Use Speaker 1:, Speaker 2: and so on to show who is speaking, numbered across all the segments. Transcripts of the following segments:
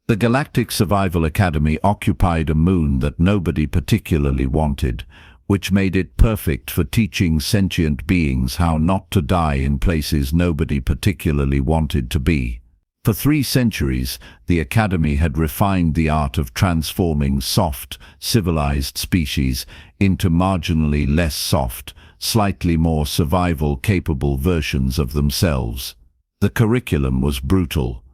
Speaker 1: The Galactic Survival Academy occupied a moon that nobody particularly wanted, which made it perfect for teaching sentient beings how not to die in places nobody particularly wanted to be. For 3 centuries, the Academy had refined the art of transforming soft, civilized species into marginally less soft, slightly more survival-capable versions of themselves. The curriculum was brutal.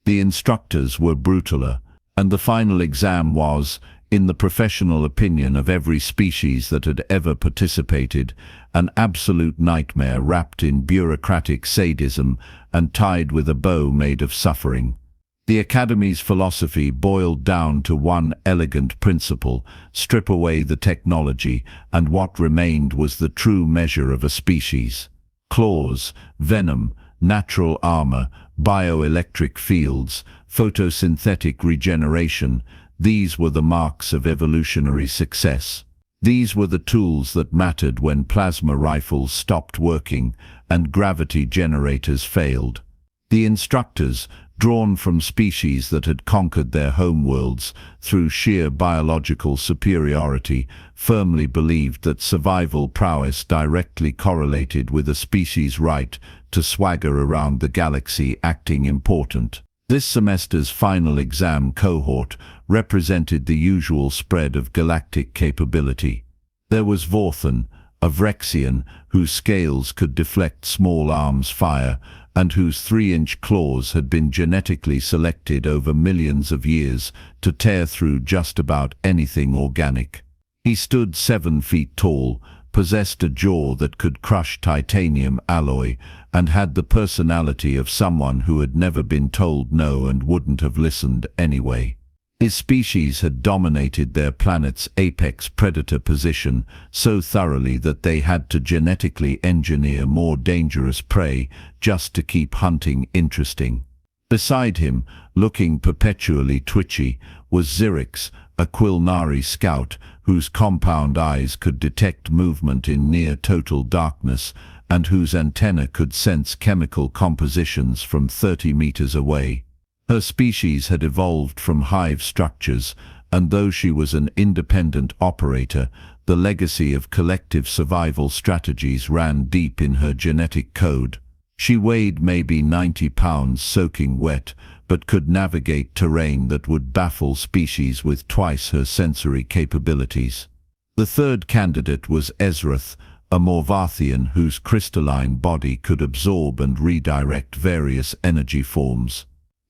Speaker 1: The instructors were brutaler, and the final exam was, in the professional opinion of every species that had ever participated, an absolute nightmare wrapped in bureaucratic sadism and tied with a bow made of suffering. The Academy's philosophy boiled down to one elegant principle: strip away the technology, and what remained was the true measure of a species. Claws, venom, natural armor, bioelectric fields, photosynthetic regeneration, these were the marks of evolutionary success. These were the tools that mattered when plasma rifles stopped working and gravity generators failed. The instructors, drawn from species that had conquered their homeworlds through sheer biological superiority, firmly believed that survival prowess directly correlated with a species' right to swagger around the galaxy acting important. This semester's final exam cohort represented the usual spread of galactic capability. There was Vorthan, a Vrexian whose scales could deflect small arms fire, and whose 3-inch claws had been genetically selected over millions of years to tear through just about anything organic. He stood 7 feet tall, possessed a jaw that could crush titanium alloy, and had the personality of someone who had never been told no and wouldn't have listened anyway. His species had dominated their planet's apex predator position so thoroughly that they had to genetically engineer more dangerous prey just to keep hunting interesting. Beside him, looking perpetually twitchy, was Xirix, a Quilnari scout whose compound eyes could detect movement in near-total darkness and whose antenna could sense chemical compositions from 30 meters away. Her species had evolved from hive structures, and though she was an independent operator, the legacy of collective survival strategies ran deep in her genetic code. She weighed maybe 90 pounds soaking wet, but could navigate terrain that would baffle species with twice her sensory capabilities. The third candidate was Ezrath, a Vorthan whose crystalline body could absorb and redirect various energy forms.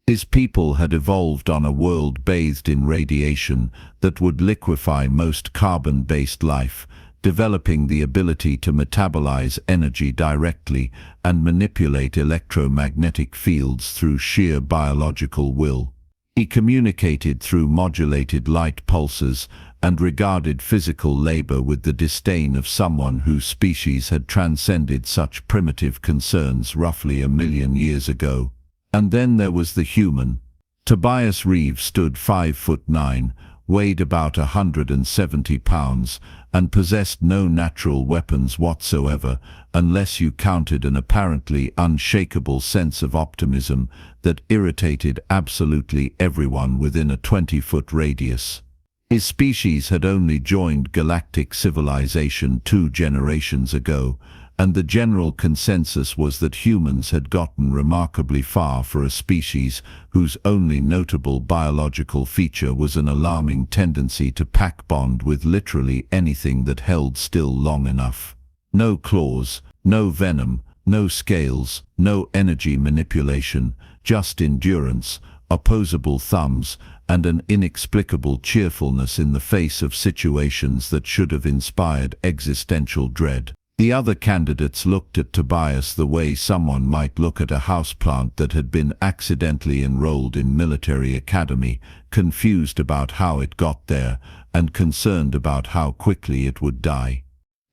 Speaker 1: His people had evolved on a world bathed in radiation that would liquefy most carbon-based life, developing the ability to metabolize energy directly and manipulate electromagnetic fields through sheer biological will. He communicated through modulated light pulses and regarded physical labor with the disdain of someone whose species had transcended such primitive concerns roughly 1 million years ago. And then there was the human. Tobias Reeve stood 5'9", weighed about 170 pounds, and possessed no natural weapons whatsoever, unless you counted an apparently unshakable sense of optimism that irritated absolutely everyone within a 20-foot radius. His species had only joined galactic civilization 2 generations ago, and the general consensus was that humans had gotten remarkably far for a species whose only notable biological feature was an alarming tendency to pack bond with literally anything that held still long enough. No claws, no venom, no scales, no energy manipulation, just endurance, opposable thumbs, and an inexplicable cheerfulness in the face of situations that should have inspired existential dread. The other candidates looked at Tobias the way someone might look at a houseplant that had been accidentally enrolled in military academy, confused about how it got there, and concerned about how quickly it would die.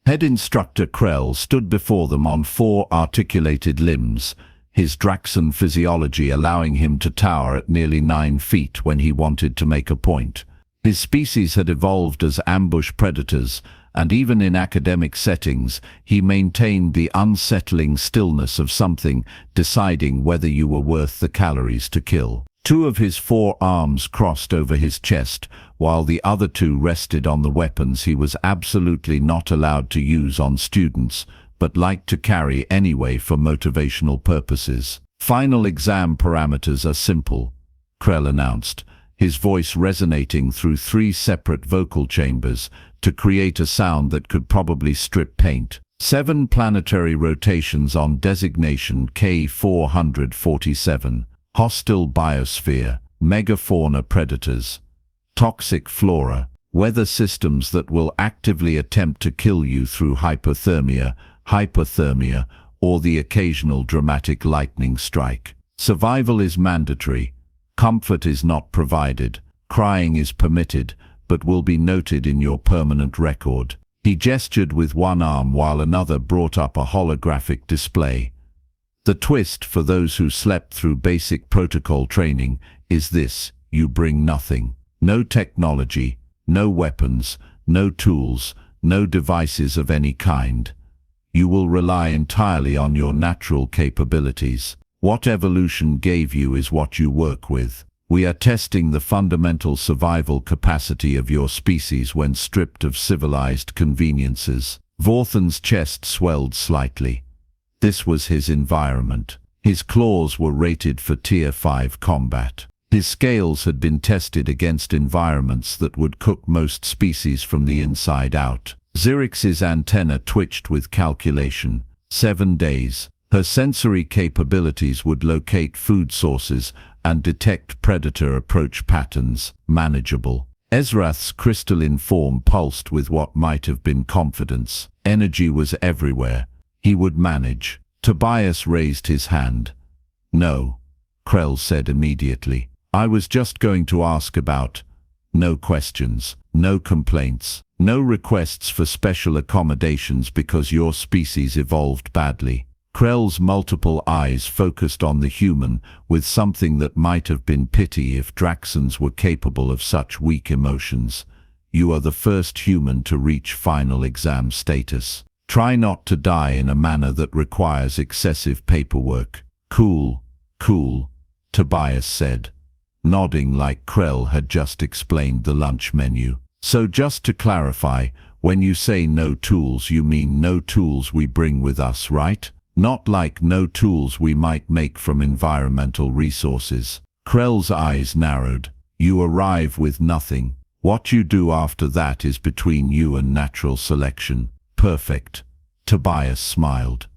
Speaker 1: Head instructor Krell stood before them on 4 articulated limbs, his Draxan physiology allowing him to tower at nearly 9 feet when he wanted to make a point. His species had evolved as ambush predators, and even in academic settings, he maintained the unsettling stillness of something deciding whether you were worth the calories to kill. Two of his 4 arms crossed over his chest, while the other 2 rested on the weapons he was absolutely not allowed to use on students, but liked to carry anyway for motivational purposes. "Final exam parameters are simple," Krell announced, his voice resonating through 3 separate vocal chambers to create a sound that could probably strip paint. 7 planetary rotations on designation K447, hostile biosphere, megafauna predators, toxic flora, weather systems that will actively attempt to kill you through hypothermia, or the occasional dramatic lightning strike. Survival is mandatory. Comfort is not provided. Crying is permitted, but will be noted in your permanent record. He gestured with one arm while another brought up a holographic display. The twist for those who slept through basic protocol training is this: you bring nothing. No technology, no weapons, no tools, no devices of any kind. You will rely entirely on your natural capabilities. What evolution gave you is what you work with. We are testing the fundamental survival capacity of your species when stripped of civilized conveniences. Vorthan's chest swelled slightly. This was his environment. His claws were rated for Tier 5 combat. His scales had been tested against environments that would cook most species from the inside out. Xirix's antenna twitched with calculation. 7 days. Her sensory capabilities would locate food sources and detect predator approach patterns. Manageable. Ezrath's crystalline form pulsed with what might have been confidence. Energy was everywhere. He would manage. Tobias raised his hand. "No," Krell said immediately. "I was just going to ask about—" No questions, no complaints, no requests for special accommodations because your species evolved badly. Krell's multiple eyes focused on the human with something that might have been pity if Draxons were capable of such weak emotions. "You are the first human to reach final exam status. Try not to die in a manner that requires excessive paperwork." "Cool, cool," Tobias said, nodding like Krell had just explained the lunch menu. "So just to clarify, when you say no tools, you mean no tools we bring with us, right? Not like no tools we might make from environmental resources." Krell's eyes narrowed. "You arrive with nothing. What you do after that is between you and natural selection." "Perfect." Tobias smiled.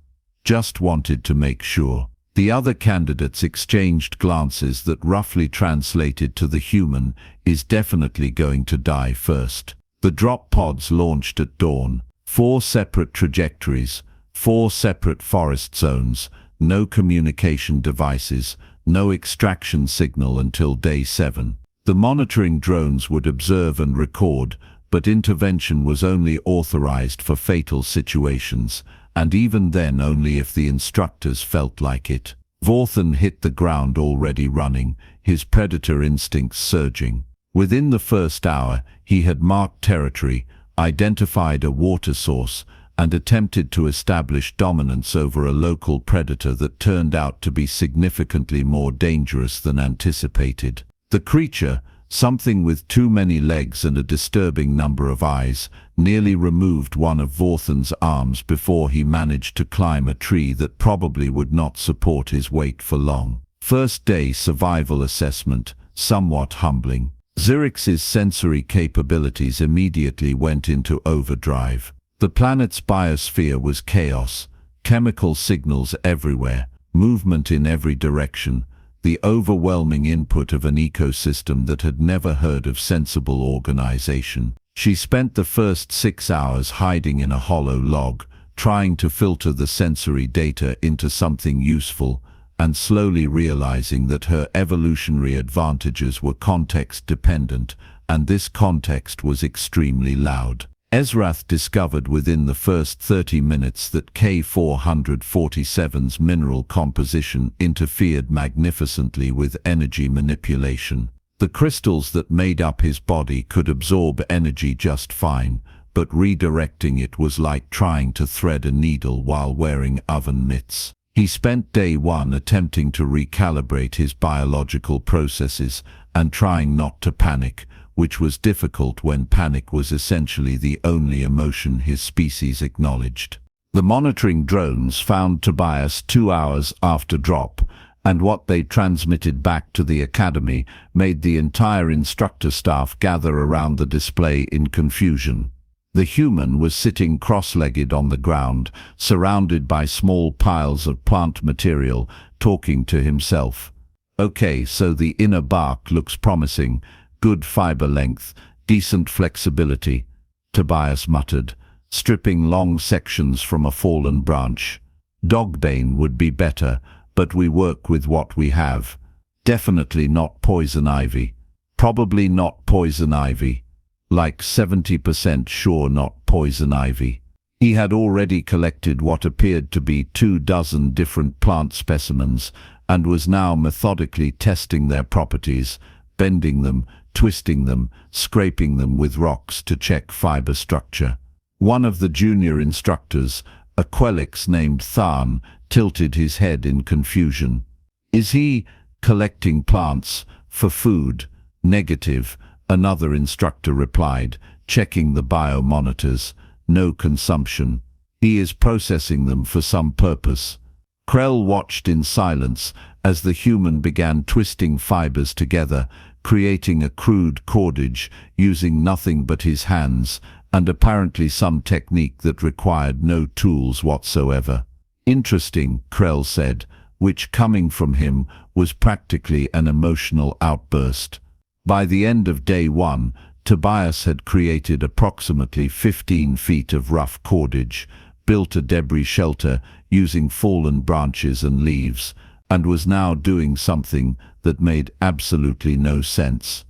Speaker 1: "Just wanted to make sure." The other candidates exchanged glances that roughly translated to the human is definitely going to die first. The drop pods launched at dawn. 4 separate trajectories, 4 separate forest zones, no communication devices, no extraction signal until day 7. The monitoring drones would observe and record, but intervention was only authorized for fatal situations, and even then only if the instructors felt like it. Vorthan hit the ground already running, his predator instincts surging. Within the first hour, he had marked territory, identified a water source, and attempted to establish dominance over a local predator that turned out to be significantly more dangerous than anticipated. The creature, something with too many legs and a disturbing number of eyes, nearly removed one of Vorthan's arms before he managed to climb a tree that probably would not support his weight for long. First day survival assessment, somewhat humbling. Xirix's sensory capabilities immediately went into overdrive. The planet's biosphere was chaos, chemical signals everywhere, movement in every direction, the overwhelming input of an ecosystem that had never heard of sensible organization. She spent the first 6 hours hiding in a hollow log, trying to filter the sensory data into something useful, and slowly realizing that her evolutionary advantages were context-dependent, and this context was extremely loud. Ezrath discovered within the first 30 minutes that K447's mineral composition interfered magnificently with energy manipulation. The crystals that made up his body could absorb energy just fine, but redirecting it was like trying to thread a needle while wearing oven mitts. He spent day one attempting to recalibrate his biological processes and trying not to panic, which was difficult when panic was essentially the only emotion his species acknowledged. The monitoring drones found Tobias 2 hours after drop, and what they transmitted back to the academy made the entire instructor staff gather around the display in confusion. The human was sitting cross-legged on the ground, surrounded by small piles of plant material, talking to himself. "Okay, so the inner bark looks promising. Good fiber length, decent flexibility," Tobias muttered, stripping long sections from a fallen branch. "Dogbane would be better, but we work with what we have. Definitely not poison ivy. Probably not poison ivy. Like 70% sure not poison ivy." He had already collected what appeared to be 24 different plant specimens and was now methodically testing their properties, bending them, twisting them, scraping them with rocks to check fiber structure. One of the junior instructors, a Xirix named Vorthan, tilted his head in confusion. "Is he collecting plants for food?" "Negative," another instructor replied, checking the biomonitors. "No consumption. He is processing them for some purpose." Krell watched in silence as the human began twisting fibers together, creating a crude cordage using nothing but his hands, and apparently some technique that required no tools whatsoever. "Interesting," Krell said, which coming from him was practically an emotional outburst. By the end of day one, Tobias had created approximately 15 feet of rough cordage, built a debris shelter using fallen branches and leaves, and was now doing something that made absolutely no sense.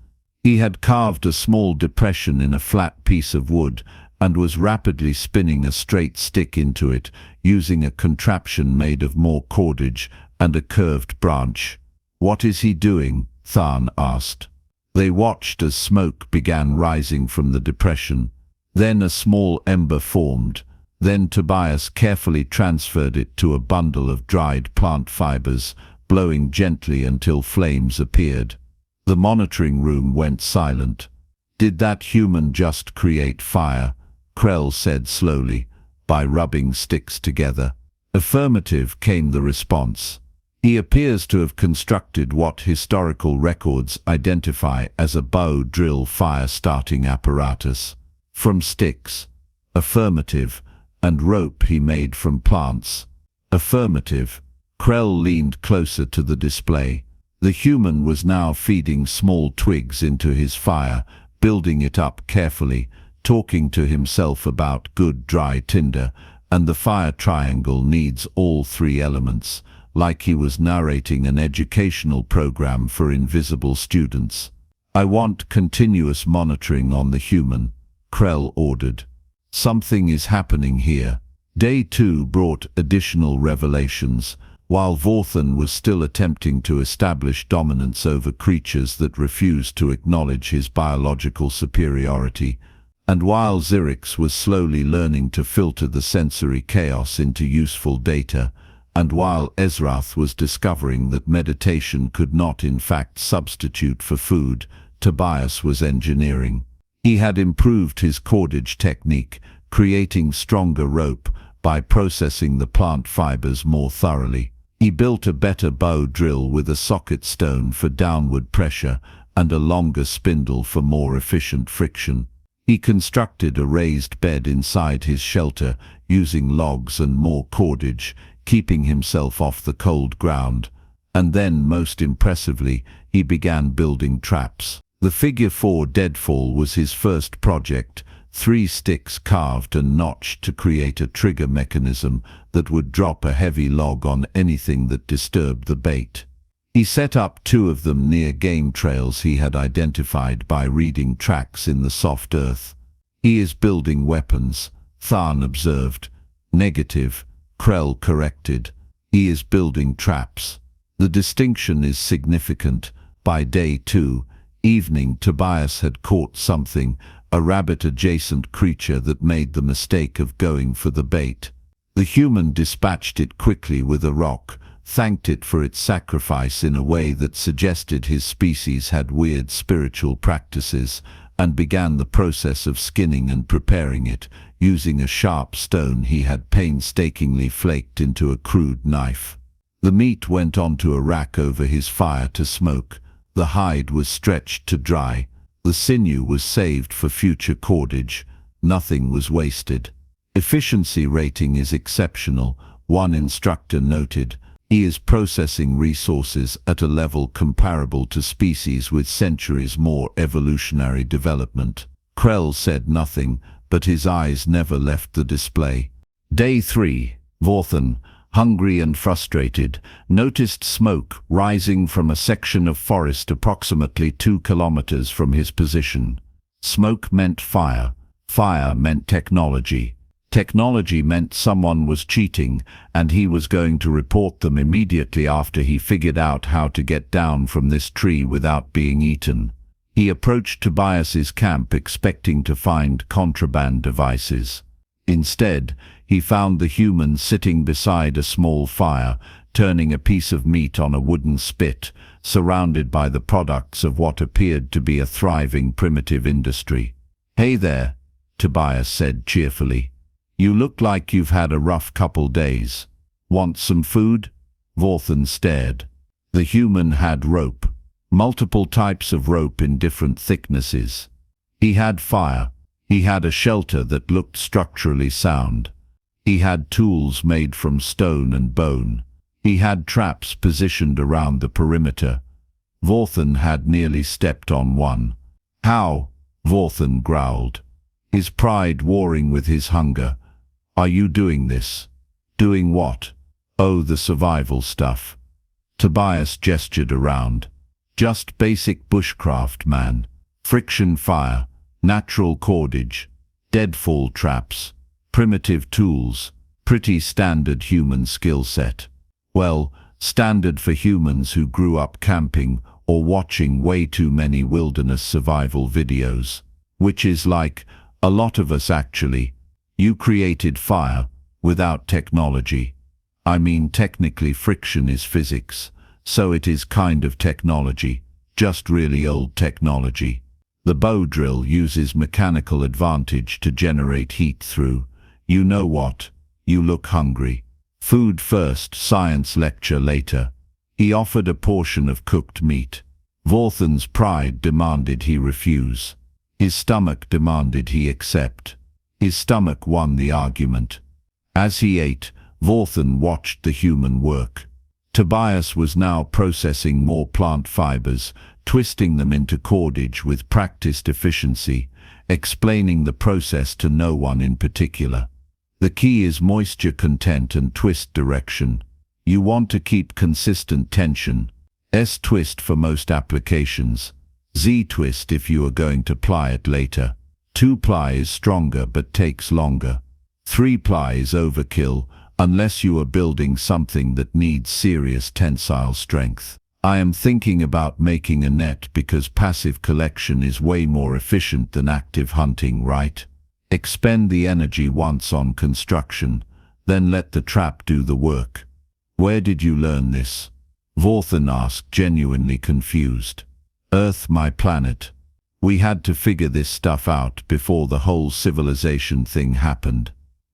Speaker 1: He had carved a small depression in a flat piece of wood and was rapidly spinning a straight stick into it, using a contraption made of more cordage and a curved branch. "What is he doing?" Vorthan asked. They watched as smoke began rising from the depression. Then a small ember formed. Then Tobias carefully transferred it to a bundle of dried plant fibers, blowing gently until flames appeared. The monitoring room went silent. "Did that human just create fire?" Krell said slowly, "by rubbing sticks together?" "Affirmative," came the response. "He appears to have constructed what historical records identify as a bow drill fire-starting apparatus. From sticks." "Affirmative. And rope he made from plants." "Affirmative." Krell leaned closer to the display. The human was now feeding small twigs into his fire, building it up carefully, talking to himself about good dry tinder, and the fire triangle needs all three elements, like he was narrating an educational program for invisible students. "I want continuous monitoring on the human," Krell ordered. "Something is happening here." Day 2 brought additional revelations. While Vorthan was still attempting to establish dominance over creatures that refused to acknowledge his biological superiority, and while Xirix was slowly learning to filter the sensory chaos into useful data, and while Ezrath was discovering that meditation could not in fact substitute for food, Tobias was engineering. He had improved his cordage technique, creating stronger rope by processing the plant fibers more thoroughly. He built a better bow drill with a socket stone for downward pressure and a longer spindle for more efficient friction. He constructed a raised bed inside his shelter using logs and more cordage, keeping himself off the cold ground. And then, most impressively, he began building traps. The Figure 4 deadfall was his first project, 3 sticks carved and notched to create a trigger mechanism that would drop a heavy log on anything that disturbed the bait. He set up 2 of them near game trails he had identified by reading tracks in the soft earth. "He is building weapons," Vorthan observed. "Negative," Krell corrected. "He is building traps." The distinction is significant. By day 2, evening, Tobias had caught something, a rabbit-adjacent creature that made the mistake of going for the bait. The human dispatched it quickly with a rock, thanked it for its sacrifice in a way that suggested his species had weird spiritual practices, and began the process of skinning and preparing it, using a sharp stone he had painstakingly flaked into a crude knife. The meat went onto a rack over his fire to smoke. The hide was stretched to dry. The sinew was saved for future cordage. Nothing was wasted. Efficiency rating is exceptional, one instructor noted. He is processing resources at a level comparable to species with centuries more evolutionary development. Krell said nothing, but his eyes never left the display. Day 3. Vorthan, hungry and frustrated, noticed smoke rising from a section of forest approximately 2 kilometers from his position. Smoke meant fire. Fire meant technology. Technology meant someone was cheating, and he was going to report them immediately after he figured out how to get down from this tree without being eaten. He approached Tobias's camp expecting to find contraband devices. Instead, he found the human sitting beside a small fire, turning a piece of meat on a wooden spit, surrounded by the products of what appeared to be a thriving primitive industry. "Hey there," Tobias said cheerfully. "You look like you've had a rough couple days. Want some food?" Vorthan stared. The human had rope. Multiple types of rope in different thicknesses. He had fire. He had a shelter that looked structurally sound. He had tools made from stone and bone. He had traps positioned around the perimeter. Vorthan had nearly stepped on one. "How?" Vorthan growled, his pride warring with his hunger. "Are you doing this?" "Doing what?" "Oh, the survival stuff." Tobias gestured around. "Just basic bushcraft, man. Friction fire, natural cordage, deadfall traps, primitive tools, pretty standard human skill set." "Well, standard for humans who grew up camping or watching way too many wilderness survival videos. Which is like a lot of us actually. You created fire without technology. I mean, technically friction is physics, so it is kind of technology, just really old technology. The bow drill uses mechanical advantage to generate heat through. You know what? You look hungry. Food first, science lecture later." He offered a portion of cooked meat. Vorthan's pride demanded he refuse. His stomach demanded he accept. His stomach won the argument. As he ate, Vorthan watched the human work. Tobias was now processing more plant fibers, twisting them into cordage with practiced efficiency, explaining the process to no one in particular. "The key is moisture content and twist direction. You want to keep consistent tension. S-twist for most applications. Z-twist if you are going to ply it later. 2-ply is stronger but takes longer. 3-ply is overkill, unless you are building something that needs serious tensile strength. I am thinking about making a net because passive collection is way more efficient than active hunting, right? Expend the energy once on construction, then let the trap do the work." "Where did you learn this?" Vorthan asked, genuinely confused. "Earth, my planet. We had to figure this stuff out before the whole civilization thing happened.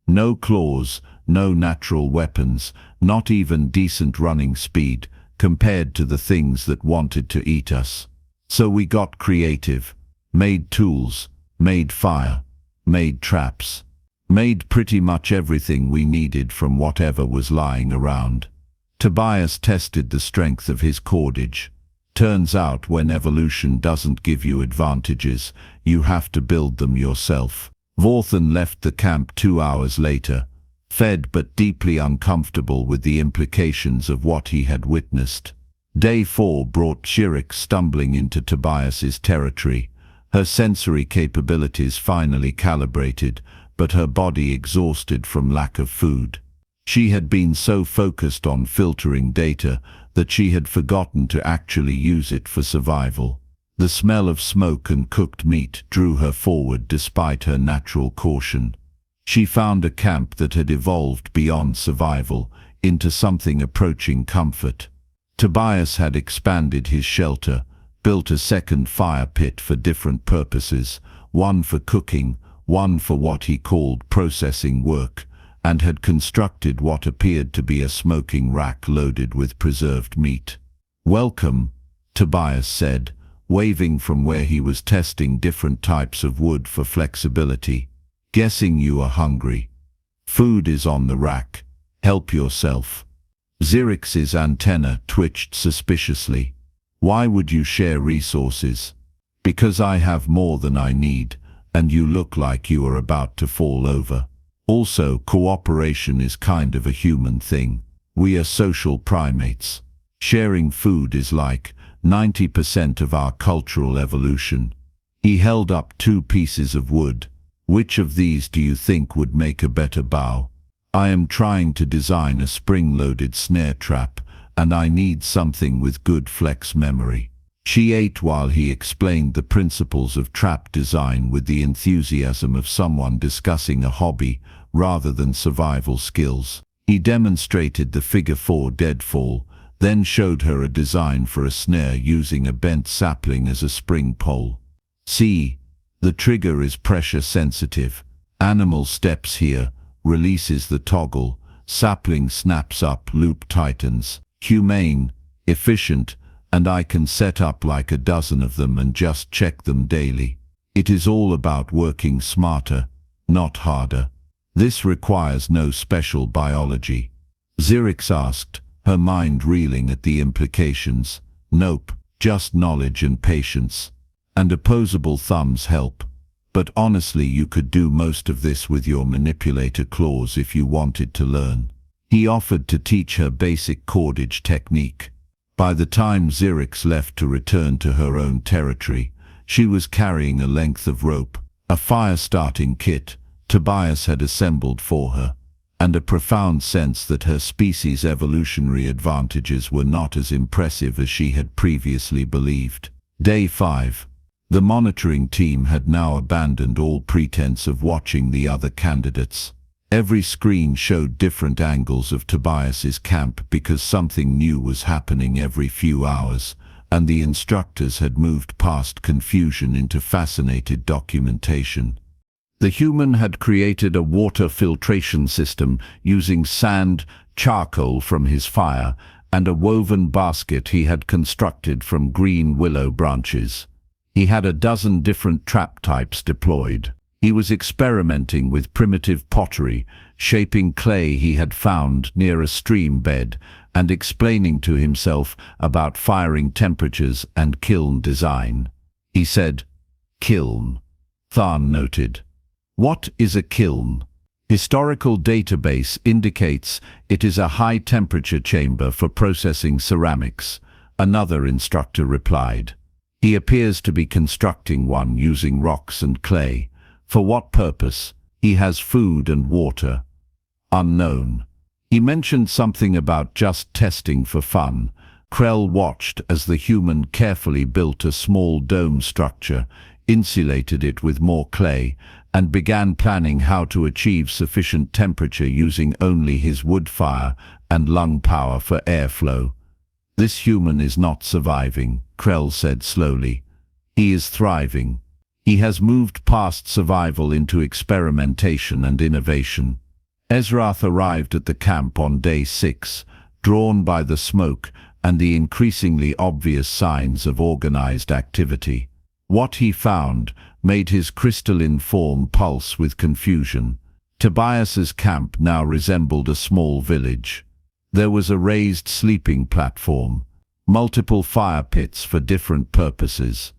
Speaker 1: No claws, no natural weapons, not even decent running speed, compared to the things that wanted to eat us. So we got creative, made tools, made fire, made traps, made pretty much everything we needed from whatever was lying around." Tobias tested the strength of his cordage. Turns out when evolution doesn't give you advantages, you have to build them yourself. Vorthan left the camp 2 hours later, fed but deeply uncomfortable with the implications of what he had witnessed. Day 4 brought Xirix stumbling into Tobias's territory, her sensory capabilities finally calibrated, but her body exhausted from lack of food. She had been so focused on filtering data that she had forgotten to actually use it for survival. The smell of smoke and cooked meat drew her forward despite her natural caution. She found a camp that had evolved beyond survival into something approaching comfort. Tobias had expanded his shelter, built a second fire pit for different purposes, one for cooking, one for what he called processing work, and had constructed what appeared to be a smoking rack loaded with preserved meat. "Welcome," Tobias said, waving from where he was testing different types of wood for flexibility. "Guessing you are hungry. Food is on the rack. Help yourself." Xirix's antenna twitched suspiciously. "Why would you share resources?" "Because I have more than I need, and you look like you are about to fall over. Also, cooperation is kind of a human thing. We are social primates. Sharing food is like 90% of our cultural evolution." He held up 2 pieces of wood. "Which of these do you think would make a better bow?" "I am trying to design a spring-loaded snare trap, and I need something with good flex memory." She ate while he explained the principles of trap design with the enthusiasm of someone discussing a hobby rather than survival skills. He demonstrated the figure 4 deadfall, then showed her a design for a snare using a bent sapling as a spring pole. "See, the trigger is pressure sensitive. Animal steps here, releases the toggle, sapling snaps up, loop tightens. Humane, efficient, and I can set up like a dozen of them and just check them daily. It is all about working smarter, not harder. This requires no special biology." Xirix asked, her mind reeling at the implications. "Nope, just knowledge and patience. And opposable thumbs help. But honestly, you could do most of this with your manipulator claws if you wanted to learn." He offered to teach her basic cordage technique. By the time Xirix left to return to her own territory, she was carrying a length of rope, a fire-starting kit Tobias had assembled for her, and a profound sense that her species' evolutionary advantages were not as impressive as she had previously believed. Day 5. The monitoring team had now abandoned all pretense of watching the other candidates. Every screen showed different angles of Tobias's camp because something new was happening every few hours, and the instructors had moved past confusion into fascinated documentation. The human had created a water filtration system using sand, charcoal from his fire, and a woven basket he had constructed from green willow branches. He had a dozen different trap types deployed. He was experimenting with primitive pottery, shaping clay he had found near a stream bed, and explaining to himself about firing temperatures and kiln design. He said, "Kiln." Tharn noted. "What is a kiln?" "Historical database indicates it is a high-temperature chamber for processing ceramics," another instructor replied. "He appears to be constructing one using rocks and clay. For what purpose? He has food and water." "Unknown." He mentioned something about just testing for fun. Krell watched as the human carefully built a small dome structure, insulated it with more clay, and began planning how to achieve sufficient temperature using only his wood fire and lung power for airflow. "This human is not surviving," Krell said slowly. "He is thriving. He has moved past survival into experimentation and innovation." Ezrath arrived at the camp on day 6, drawn by the smoke and the increasingly obvious signs of organized activity. What he found made his crystalline form pulse with confusion. Tobias's camp now resembled a small village. There was a raised sleeping platform, multiple fire pits for different purposes,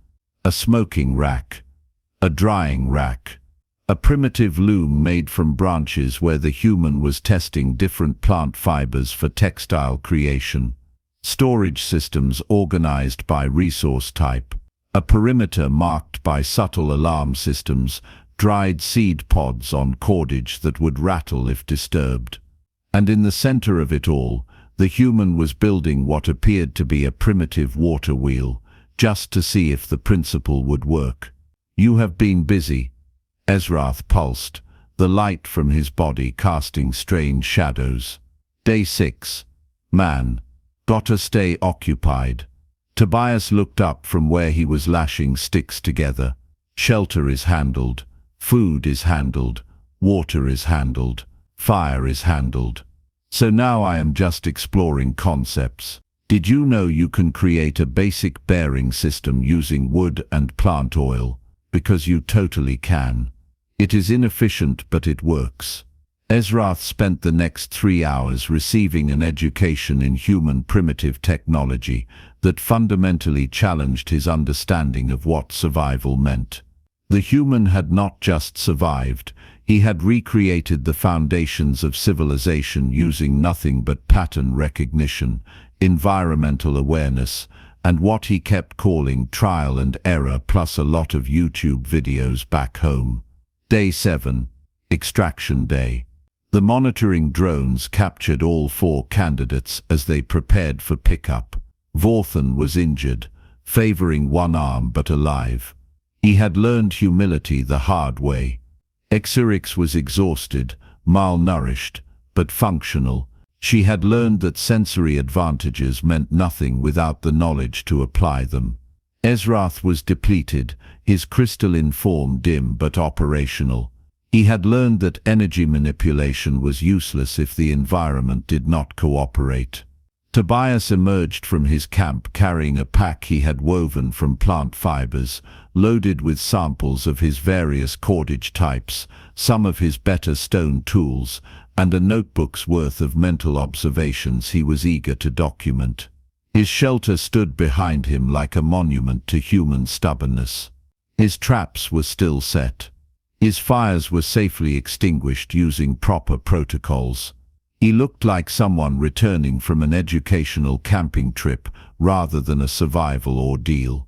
Speaker 1: a smoking rack, a drying rack, a primitive loom made from branches where the human was testing different plant fibers for textile creation, storage systems organized by resource type, a perimeter marked by subtle alarm systems, dried seed pods on cordage that would rattle if disturbed. And in the center of it all, the human was building what appeared to be a primitive water wheel, just to see if the principle would work. "You have been busy," Ezrath pulsed, the light from his body casting strange shadows. Day 6. Man. Gotta stay occupied. Tobias looked up from where he was lashing sticks together. Shelter is handled. Food is handled. Water is handled. Fire is handled. So now I am just exploring concepts. Did you know you can create a basic bearing system using wood and plant oil? Because you totally can. It is inefficient, but it works. Ezrath spent the next 3 hours receiving an education in human primitive technology that fundamentally challenged his understanding of what survival meant. The human had not just survived, he had recreated the foundations of civilization using nothing but pattern recognition, environmental awareness, and what he kept calling trial and error, plus a lot of YouTube videos back home. Day 7. Extraction Day. The monitoring drones captured all 4 candidates as they prepared for pickup. Vorthan was injured, favoring one arm but alive. He had learned humility the hard way. Xirix was exhausted, malnourished, but functional. She had learned that sensory advantages meant nothing without the knowledge to apply them. Ezrath was depleted, his crystalline form dim but operational. He had learned that energy manipulation was useless if the environment did not cooperate. Tobias emerged from his camp carrying a pack he had woven from plant fibers, loaded with samples of his various cordage types, some of his better stone tools, and a notebook's worth of mental observations he was eager to document. His shelter stood behind him like a monument to human stubbornness. His traps were still set. His fires were safely extinguished using proper protocols. He looked like someone returning from an educational camping trip rather than a survival ordeal.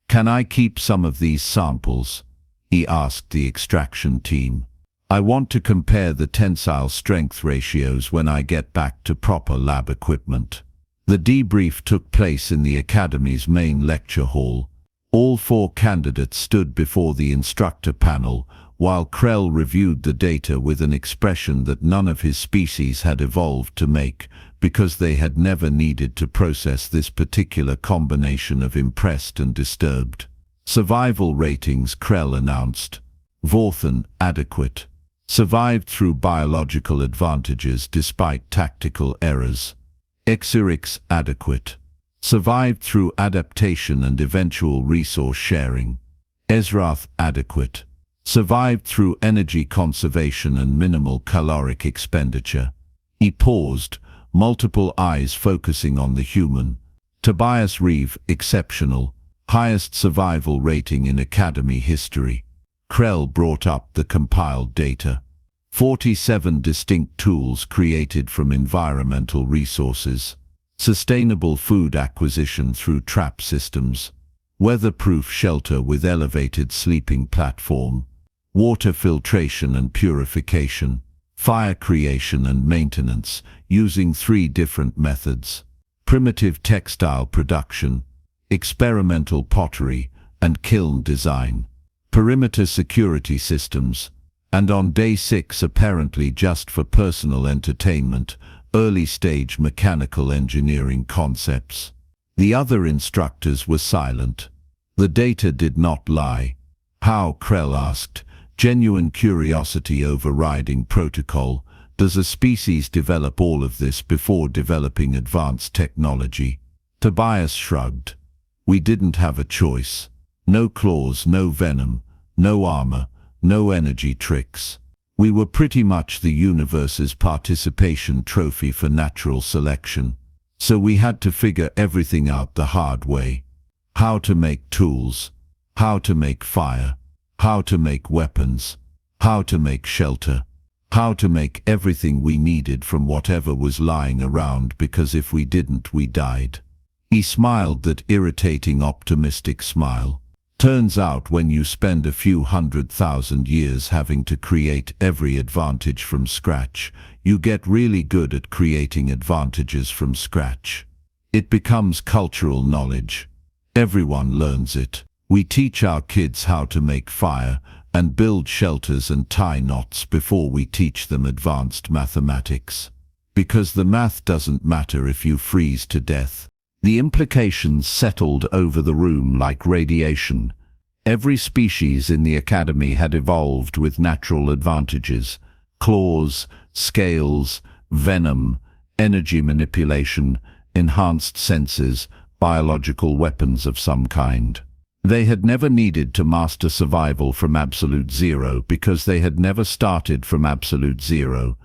Speaker 1: "Can I keep some of these samples?" he asked the extraction team. "I want to compare the tensile strength ratios when I get back to proper lab equipment." The debrief took place in the Academy's main lecture hall. All 4 candidates stood before the instructor panel, while Krell reviewed the data with an expression that none of his species had evolved to make, because they had never needed to process this particular combination of impressed and disturbed. Survival ratings, Krell announced. Vorthan, adequate. Survived through biological advantages despite tactical errors. Xirix, adequate. Survived through adaptation and eventual resource sharing. Ezrath, adequate. Survived through energy conservation and minimal caloric expenditure. He paused, multiple eyes focusing on the human. Tobias Reeve, exceptional. Highest survival rating in Academy history. Krell brought up the compiled data. 47 distinct tools created from environmental resources. Sustainable food acquisition through trap systems. Weatherproof shelter with elevated sleeping platform. Water filtration and purification. Fire creation and maintenance, using 3 different methods. Primitive textile production. Experimental pottery and kiln design. Perimeter security systems. And on day 6, apparently just for personal entertainment, early-stage mechanical engineering concepts. The other instructors were silent. The data did not lie. How, Krell asked, genuine curiosity overriding protocol. Does a species develop all of this before developing advanced technology? Tobias shrugged. We didn't have a choice. No claws, no venom, no armor, no energy tricks. We were pretty much the universe's participation trophy for natural selection. So we had to figure everything out the hard way. How to make tools, how to make fire, how to make weapons, how to make shelter, how to make everything we needed from whatever was lying around, because if we didn't, we died. He smiled that irritating optimistic smile. Turns out when you spend a few 100,000 years having to create every advantage from scratch, you get really good at creating advantages from scratch. It becomes cultural knowledge. Everyone learns it. We teach our kids how to make fire, and build shelters and tie knots before we teach them advanced mathematics. Because the math doesn't matter if you freeze to death. The implications settled over the room like radiation. Every species in the Academy had evolved with natural advantages: claws, scales, venom, energy manipulation, enhanced senses, biological weapons of some kind. They had never needed to master survival from absolute zero because they had never started from absolute zero.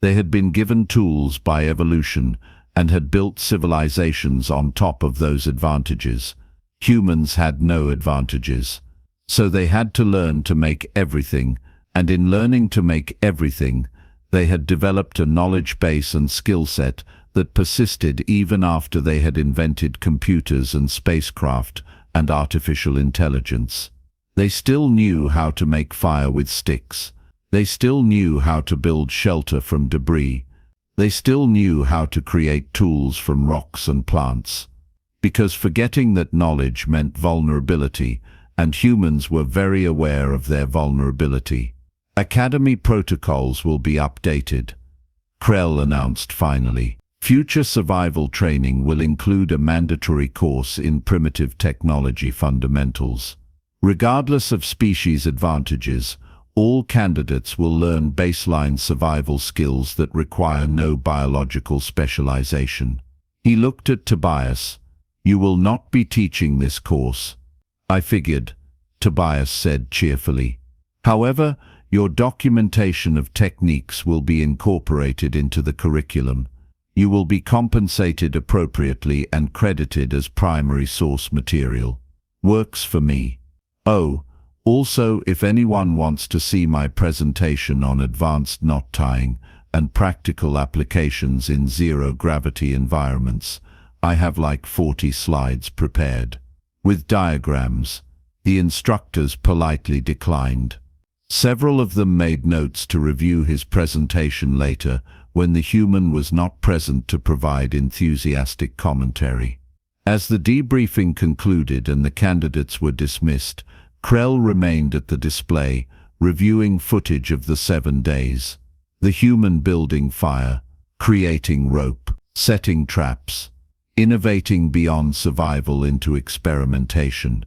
Speaker 1: They had been given tools by evolution and had built civilizations on top of those advantages. Humans had no advantages. So they had to learn to make everything, and in learning to make everything, they had developed a knowledge base and skill set that persisted even after they had invented computers and spacecraft and artificial intelligence. They still knew how to make fire with sticks. They still knew how to build shelter from debris. They still knew how to create tools from rocks and plants. Because forgetting that knowledge meant vulnerability, and humans were very aware of their vulnerability. Academy protocols will be updated, Krell announced finally. Future survival training will include a mandatory course in primitive technology fundamentals. Regardless of species advantages, all candidates will learn baseline survival skills that require no biological specialization. He looked at Tobias. "You will not be teaching this course." "I figured," Tobias said cheerfully. "However, your documentation of techniques will be incorporated into the curriculum. You will be compensated appropriately and credited as primary source material." "Works for me." "Oh, also, if anyone wants to see my presentation on advanced knot tying and practical applications in zero-gravity environments, I have like 40 slides prepared. With diagrams." The instructors politely declined. Several of them made notes to review his presentation later, when the human was not present to provide enthusiastic commentary. As the debriefing concluded and the candidates were dismissed, Krell remained at the display, reviewing footage of the 7 days. The human building fire, creating rope, setting traps, innovating beyond survival into experimentation.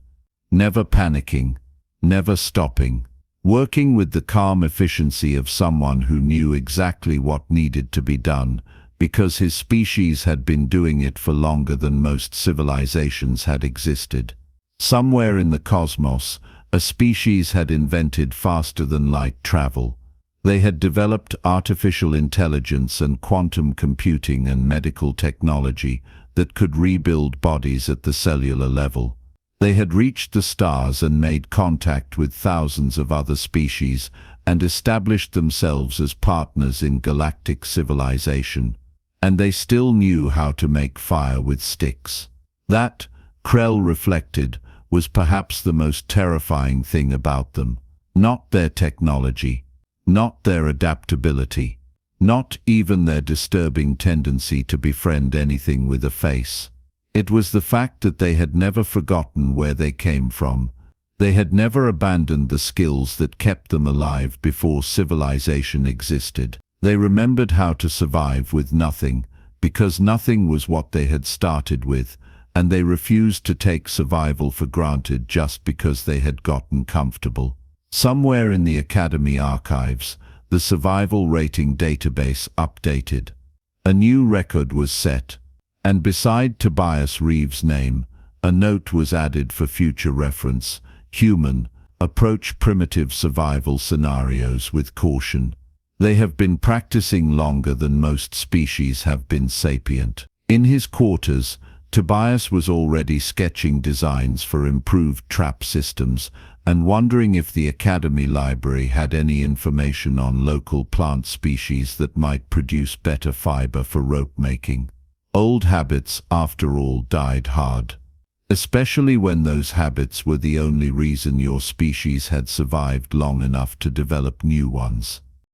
Speaker 1: Never panicking, never stopping. Working with the calm efficiency of someone who knew exactly what needed to be done, because his species had been doing it for longer than most civilizations had existed. Somewhere in the cosmos, a species had invented faster-than-light travel. They had developed artificial intelligence and quantum computing and medical technology that could rebuild bodies at the cellular level. They had reached the stars and made contact with thousands of other species and established themselves as partners in galactic civilization. And they still knew how to make fire with sticks. That, Krell reflected, was perhaps the most terrifying thing about them. Not their technology, not their adaptability, not even their disturbing tendency to befriend anything with a face. It was the fact that they had never forgotten where they came from. They had never abandoned the skills that kept them alive before civilization existed. They remembered how to survive with nothing, because nothing was what they had started with, and they refused to take survival for granted just because they had gotten comfortable. Somewhere in the Academy archives, the survival rating database updated. A new record was set. And beside Tobias Reeve's name, a note was added for future reference: "Human, approach primitive survival scenarios with caution." They have been practicing longer than most species have been sapient. In his quarters, Tobias was already sketching designs for improved trap systems and wondering if the Academy library had any information on local plant species that might produce better fiber for rope making. Old habits, after all, died hard. Especially when those habits were the only reason your species had survived long enough to develop new ones.